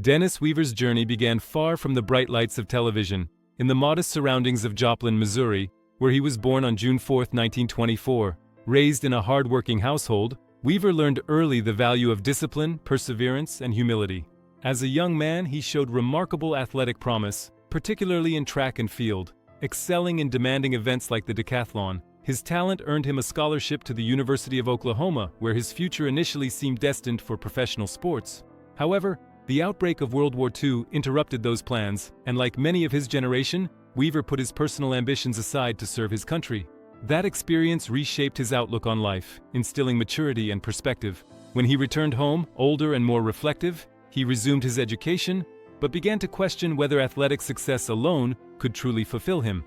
Dennis Weaver's journey began far from the bright lights of television, in the modest surroundings of Joplin, Missouri, where he was born on June 4, 1924. Raised in a hard-working household, Weaver learned early the value of discipline, perseverance, and humility. As a young man, he showed remarkable athletic promise, particularly in track and field. Excelling in demanding events like the decathlon, his talent earned him a scholarship to the University of Oklahoma, where his future initially seemed destined for professional sports. However, the outbreak of World War II interrupted those plans, and like many of his generation, Weaver put his personal ambitions aside to serve his country. That experience reshaped his outlook on life, instilling maturity and perspective. When he returned home, older and more reflective, he resumed his education, but began to question whether athletic success alone could truly fulfill him.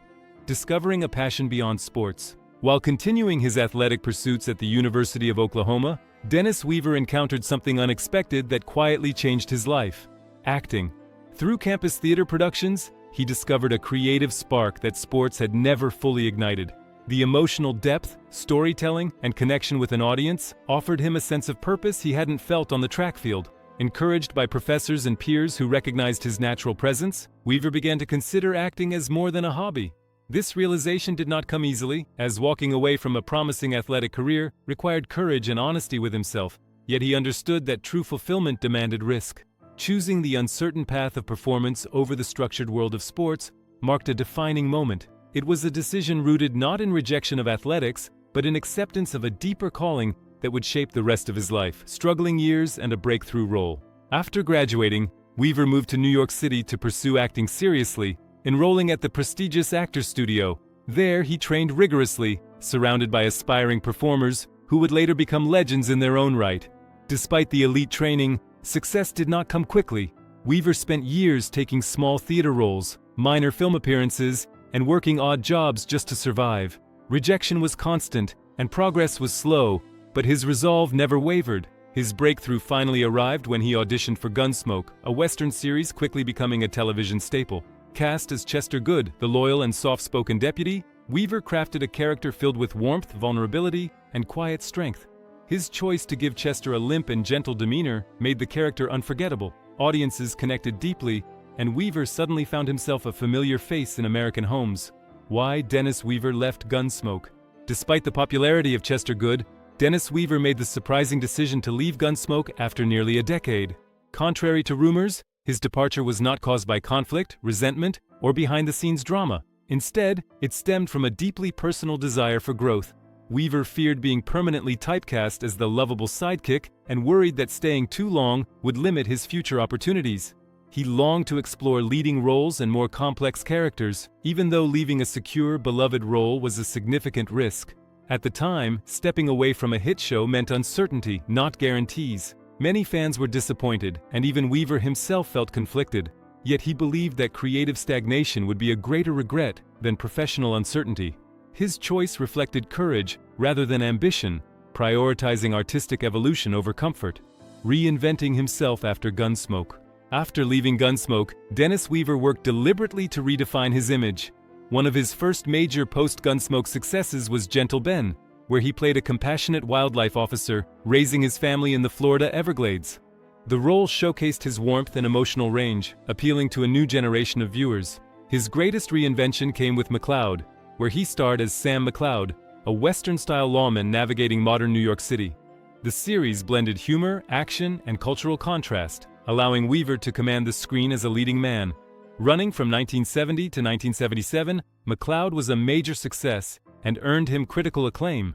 Discovering a passion beyond sports. While continuing his athletic pursuits at the University of Oklahoma, Dennis Weaver encountered something unexpected that quietly changed his life: acting. Through campus theater productions, he discovered a creative spark that sports had never fully ignited. The emotional depth, storytelling, and connection with an audience offered him a sense of purpose he hadn't felt on the track field. Encouraged by professors and peers who recognized his natural presence, Weaver began to consider acting as more than a hobby. This realization did not come easily, as walking away from a promising athletic career required courage and honesty with himself. Yet he understood that true fulfillment demanded risk. Choosing the uncertain path of performance over the structured world of sports marked a defining moment. It was a decision rooted not in rejection of athletics, but in acceptance of a deeper calling that would shape the rest of his life: struggling years and a breakthrough role. After graduating, Weaver moved to New York City to pursue acting seriously, enrolling at the prestigious Actors Studio. There, he trained rigorously, surrounded by aspiring performers who would later become legends in their own right. Despite the elite training, success did not come quickly. Weaver spent years taking small theater roles, minor film appearances, and working odd jobs just to survive. Rejection was constant, and progress was slow, but his resolve never wavered. His breakthrough finally arrived when he auditioned for Gunsmoke, a Western series quickly becoming a television staple. Cast as Chester Goode, the loyal and soft-spoken deputy, Weaver crafted a character filled with warmth, vulnerability, and quiet strength. His choice to give Chester a limp and gentle demeanor made the character unforgettable. Audiences connected deeply, and Weaver suddenly found himself a familiar face in American homes. Why Dennis Weaver left Gunsmoke? Despite the popularity of Chester Goode, Dennis Weaver made the surprising decision to leave Gunsmoke after nearly a decade. Contrary to rumors, his departure was not caused by conflict, resentment, or behind-the-scenes drama. Instead, it stemmed from a deeply personal desire for growth. Weaver feared being permanently typecast as the lovable sidekick and worried that staying too long would limit his future opportunities. He longed to explore leading roles and more complex characters, even though leaving a secure, beloved role was a significant risk. At the time, stepping away from a hit show meant uncertainty, not guarantees. Many fans were disappointed, and even Weaver himself felt conflicted. Yet he believed that creative stagnation would be a greater regret than professional uncertainty. His choice reflected courage rather than ambition, prioritizing artistic evolution over comfort. Reinventing himself after Gunsmoke. After leaving Gunsmoke, Dennis Weaver worked deliberately to redefine his image. One of his first major post-Gunsmoke successes was Gentle Ben, where he played a compassionate wildlife officer raising his family in the Florida Everglades. The role showcased his warmth and emotional range, appealing to a new generation of viewers. His greatest reinvention came with McCloud, where he starred as Sam McCloud, a Western-style lawman navigating modern New York City. The series blended humor, action, and cultural contrast, allowing Weaver to command the screen as a leading man. Running from 1970 to 1977, McCloud was a major success and earned him critical acclaim.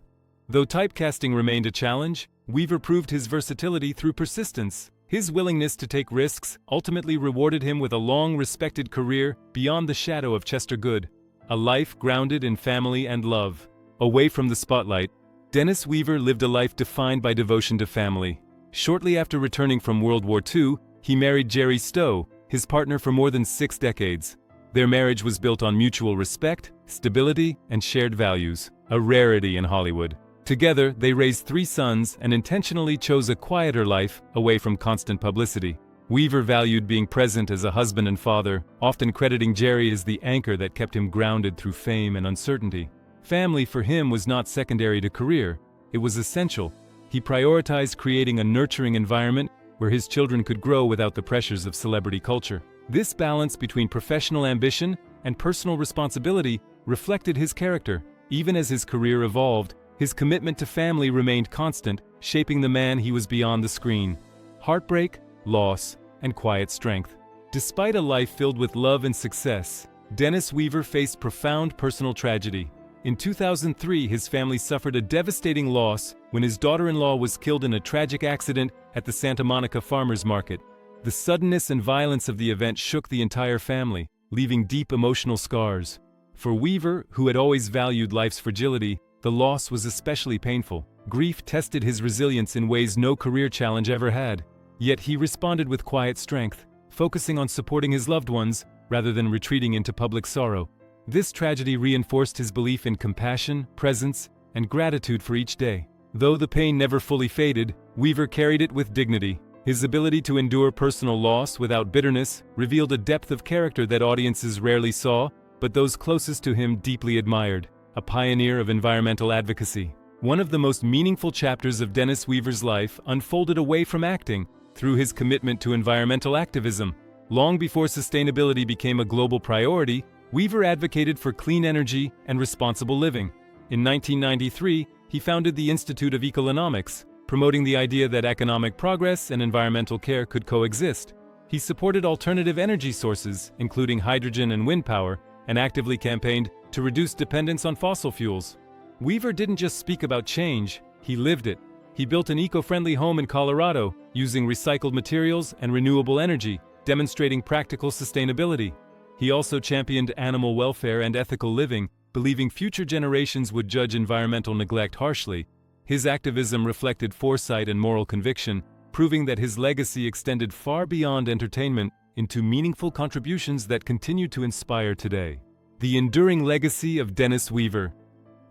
Though typecasting remained a challenge, Weaver proved his versatility through persistence. His willingness to take risks ultimately rewarded him with a long-respected career beyond the shadow of Chester Goode, a life grounded in family and love. Away from the spotlight, Dennis Weaver lived a life defined by devotion to family. Shortly after returning from World War II, he married Jerry Stowe, his partner for more than 6 decades. Their marriage was built on mutual respect, stability, and shared values, a rarity in Hollywood. Together, they raised 3 sons and intentionally chose a quieter life away from constant publicity. Weaver valued being present as a husband and father, often crediting Jerry as the anchor that kept him grounded through fame and uncertainty. Family for him was not secondary to career, it was essential. He prioritized creating a nurturing environment where his children could grow without the pressures of celebrity culture. This balance between professional ambition and personal responsibility reflected his character. Even as his career evolved, his commitment to family remained constant, shaping the man he was beyond the screen. Heartbreak, loss, and quiet strength. Despite a life filled with love and success, Dennis Weaver faced profound personal tragedy. In 2003, his family suffered a devastating loss when his daughter-in-law was killed in a tragic accident at the Santa Monica Farmers Market. The suddenness and violence of the event shook the entire family, leaving deep emotional scars. For Weaver, who had always valued life's fragility, the loss was especially painful. Grief tested his resilience in ways no career challenge ever had. Yet he responded with quiet strength, focusing on supporting his loved ones rather than retreating into public sorrow. This tragedy reinforced his belief in compassion, presence, and gratitude for each day. Though the pain never fully faded, Weaver carried it with dignity. His ability to endure personal loss without bitterness revealed a depth of character that audiences rarely saw, but those closest to him deeply admired. A pioneer of environmental advocacy. One of the most meaningful chapters of Dennis Weaver's life unfolded away from acting, through his commitment to environmental activism. Long before sustainability became a global priority, Weaver advocated for clean energy and responsible living. In 1993, he founded the Institute of Economics, promoting the idea that economic progress and environmental care could coexist. He supported alternative energy sources, including hydrogen and wind power, and actively campaigned to reduce dependence on fossil fuels. Weaver didn't just speak about change, he lived it. He built an eco-friendly home in Colorado, using recycled materials and renewable energy, demonstrating practical sustainability. He also championed animal welfare and ethical living, believing future generations would judge environmental neglect harshly. His activism reflected foresight and moral conviction, proving that his legacy extended far beyond entertainment into meaningful contributions that continue to inspire today. The enduring legacy of Dennis Weaver.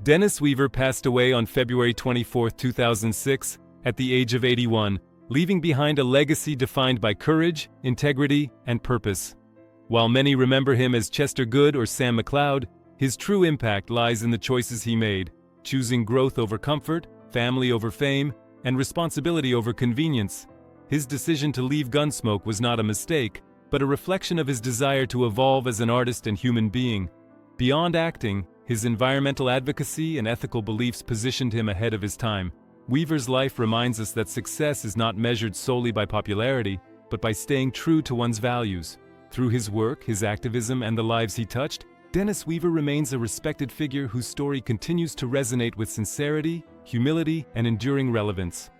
Dennis Weaver passed away on February 24, 2006, at the age of 81, leaving behind a legacy defined by courage, integrity, and purpose. While many remember him as Chester Good or Sam McLeod, his true impact lies in the choices he made, choosing growth over comfort, family over fame, and responsibility over convenience. His decision to leave Gunsmoke was not a mistake, but a reflection of his desire to evolve as an artist and human being. Beyond acting, his environmental advocacy and ethical beliefs positioned him ahead of his time. Weaver's life reminds us that success is not measured solely by popularity, but by staying true to one's values. Through his work, his activism, and the lives he touched, Dennis Weaver remains a respected figure whose story continues to resonate with sincerity, humility, and enduring relevance.